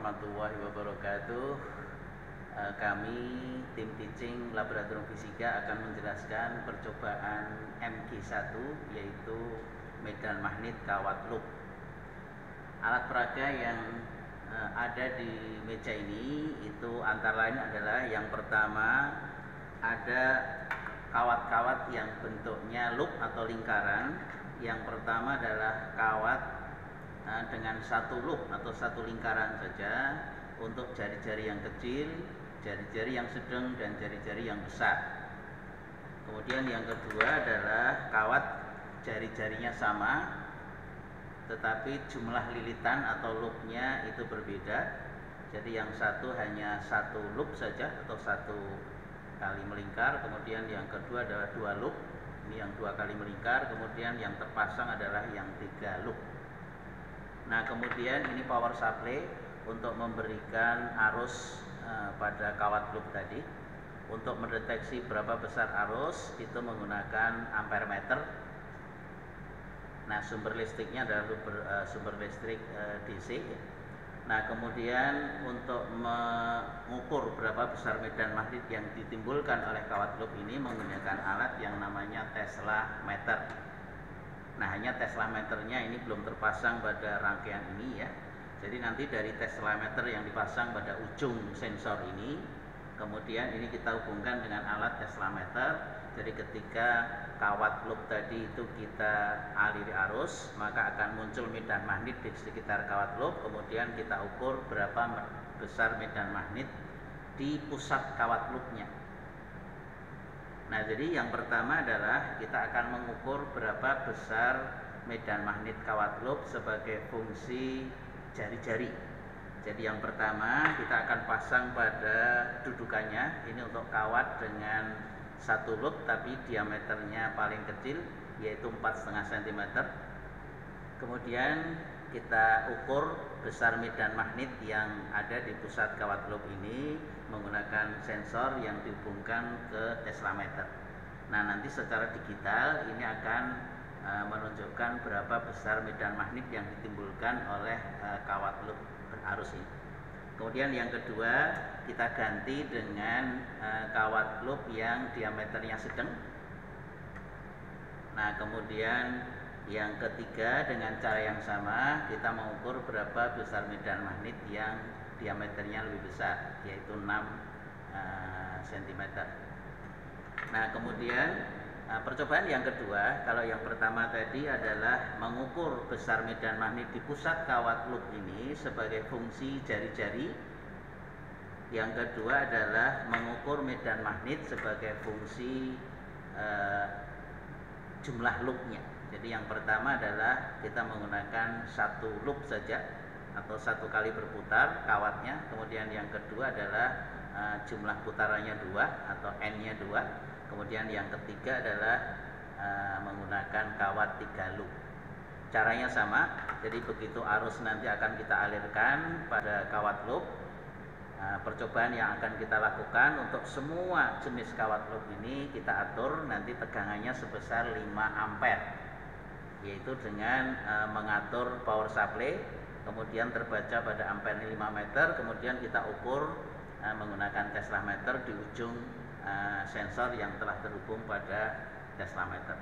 warahmatullahi wabarakatuh. Kami tim teaching Laboratorium Fisika akan menjelaskan percobaan MG1, yaitu medan magnet kawat loop. Alat peraga yang ada di meja ini itu antara lain adalah yang pertama ada kawat-kawat yang bentuknya loop atau lingkaran. Yang pertama adalah kawat dengan satu loop atau satu lingkaran saja untuk jari-jari yang kecil, jari-jari yang sedang, dan jari-jari yang besar. Kemudian yang kedua adalah kawat jari-jarinya sama tetapi jumlah lilitan atau loopnya itu berbeda. Jadi yang satu hanya satu loop saja atau satu kali melingkar. Kemudian yang kedua adalah dua loop, ini yang dua kali melingkar. Kemudian yang terpasang adalah yang tiga loop. Nah, kemudian ini power supply untuk memberikan arus pada kawat loop tadi. Untuk mendeteksi berapa besar arus itu menggunakan ampere meter. Nah, sumber listriknya adalah sumber listrik DC. Nah, kemudian untuk mengukur berapa besar medan magnet yang ditimbulkan oleh kawat loop ini menggunakan alat yang namanya Tesla meter. Nah, hanya Tesla meternya ini belum terpasang pada rangkaian ini ya. Jadi nanti dari Tesla meter yang dipasang pada ujung sensor ini, kemudian ini kita hubungkan dengan alat Tesla meter. Jadi ketika kawat loop tadi itu kita aliri arus, maka akan muncul medan magnet di sekitar kawat loop. Kemudian kita ukur berapa besar medan magnet di pusat kawat loopnya. Nah, jadi yang pertama adalah kita akan mengukur berapa besar medan magnet kawat loop sebagai fungsi jari-jari. Jadi yang pertama kita akan pasang pada dudukannya. Ini untuk kawat dengan satu loop tapi diameternya paling kecil, yaitu 4,5 cm. Kemudian kita ukur besar medan magnet yang ada di pusat kawat loop ini menggunakan sensor yang dihubungkan ke Tesla meter. Nah, nanti secara digital ini akan menunjukkan berapa besar medan magnet yang ditimbulkan oleh kawat loop berarus ini. Kemudian yang kedua kita ganti dengan kawat loop yang diameternya sedang. Nah, kemudian yang ketiga dengan cara yang sama kita mengukur berapa besar medan magnet yang diameternya lebih besar, yaitu 6 cm. Nah, kemudian percobaan yang kedua, kalau yang pertama tadi adalah mengukur besar medan magnet di pusat kawat loop ini sebagai fungsi jari-jari. Yang kedua adalah mengukur medan magnet sebagai fungsi jumlah loopnya. Jadi yang pertama adalah kita menggunakan satu loop saja atau satu kali berputar kawatnya. Kemudian yang kedua adalah jumlah putarannya 2 atau N-nya 2. Kemudian yang ketiga adalah menggunakan kawat 3 loop. Caranya sama, jadi begitu arus nanti akan kita alirkan pada kawat loop. Percobaan yang akan kita lakukan untuk semua jenis kawat loop ini kita atur nanti tegangannya sebesar 5 ampere, yaitu dengan mengatur power supply, kemudian terbaca pada ampere 5 meter, kemudian kita ukur menggunakan Tesla meter di ujung sensor yang telah terhubung pada Tesla meter.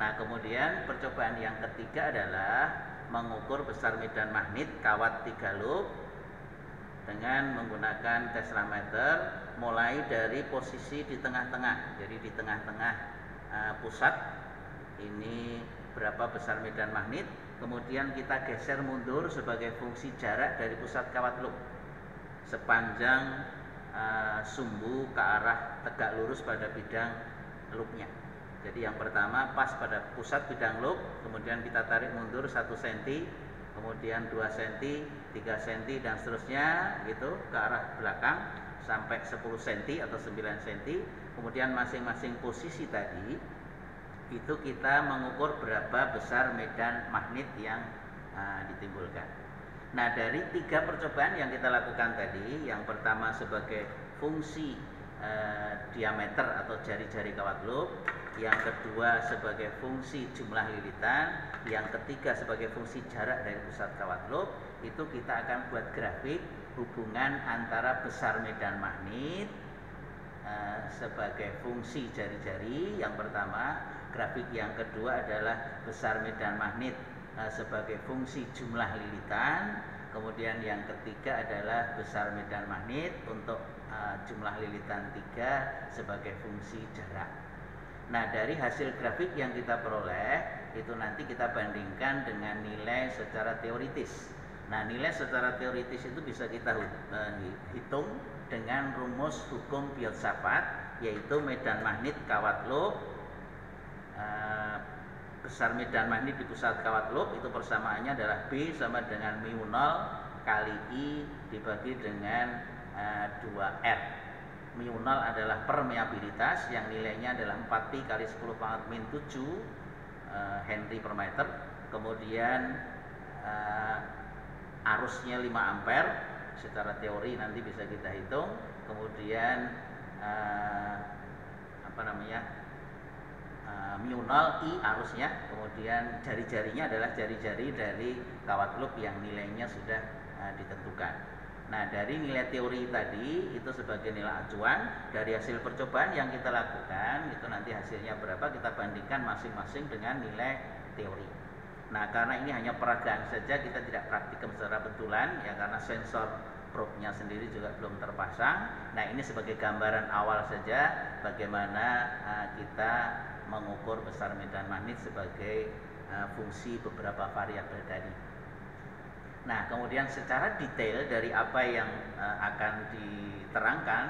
Nah, kemudian percobaan yang ketiga adalah mengukur besar medan magnet kawat 3 loop dengan menggunakan Tesla meter mulai dari posisi di tengah-tengah. Jadi di tengah-tengah pusat ini berapa besar medan magnet, kemudian kita geser mundur sebagai fungsi jarak dari pusat kawat loop sepanjang sumbu ke arah tegak lurus pada bidang loopnya. Jadi yang pertama pas pada pusat bidang loop, kemudian kita tarik mundur 1 cm, kemudian 2 cm, 3 cm, dan seterusnya gitu ke arah belakang sampai 10 cm atau 9 cm. Kemudian masing-masing posisi tadi itu kita mengukur berapa besar medan magnet yang ditimbulkan. Nah, dari 3 percobaan yang kita lakukan tadi, yang pertama sebagai fungsi diameter atau jari-jari kawat loop, yang kedua sebagai fungsi jumlah lilitan, yang ketiga sebagai fungsi jarak dari pusat kawat loop, itu kita akan buat grafik hubungan antara besar medan magnet sebagai fungsi jari-jari yang pertama. Grafik yang kedua adalah besar medan magnet sebagai fungsi jumlah lilitan. Kemudian yang ketiga adalah besar medan magnet untuk jumlah lilitan 3 sebagai fungsi jarak. Nah, dari hasil grafik yang kita peroleh itu nanti kita bandingkan dengan nilai secara teoritis. Nah, nilai secara teoritis itu bisa kita hitung dengan rumus hukum filsafat, yaitu medan magnet kawat loop, besar medan magnet di pusat kawat loop itu persamaannya adalah B sama dengan mu 0 kali I dibagi dengan 2R. Mu 0 adalah permeabilitas yang nilainya adalah 4pi kali 10 pangkat min 7 Henry per meter. Kemudian arusnya 5 ampere, secara teori nanti bisa kita hitung. Kemudian mu 0 I arusnya. Kemudian jari-jarinya adalah jari-jari dari kawat loop yang nilainya sudah ditentukan. Nah, dari nilai teori tadi itu sebagai nilai acuan, dari hasil percobaan yang kita lakukan itu nanti hasilnya berapa kita bandingkan masing-masing dengan nilai teori. Nah, karena ini hanya peragaan saja, kita tidak praktikum secara betulan ya, karena sensor probe-nya sendiri juga belum terpasang. Nah, ini sebagai gambaran awal saja bagaimana kita mengukur besar medan magnet sebagai fungsi beberapa variabel tadi. Nah, kemudian secara detail dari apa yang akan diterangkan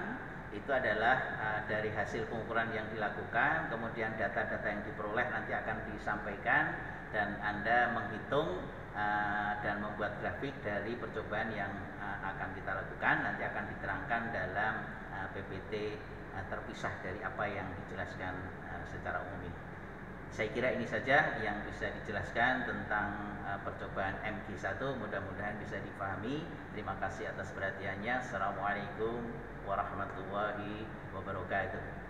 itu adalah dari hasil pengukuran yang dilakukan, kemudian data-data yang diperoleh nanti akan disampaikan dan Anda menghitung dan membuat grafik dari percobaan yang akan kita lakukan, nanti akan diterangkan dalam PPT terpisah dari apa yang dijelaskan secara umum ini. Saya kira ini saja yang bisa dijelaskan tentang percobaan MG1, mudah-mudahan bisa dipahami. Terima kasih atas perhatiannya. Assalamualaikum warahmatullahi wabarakatuh.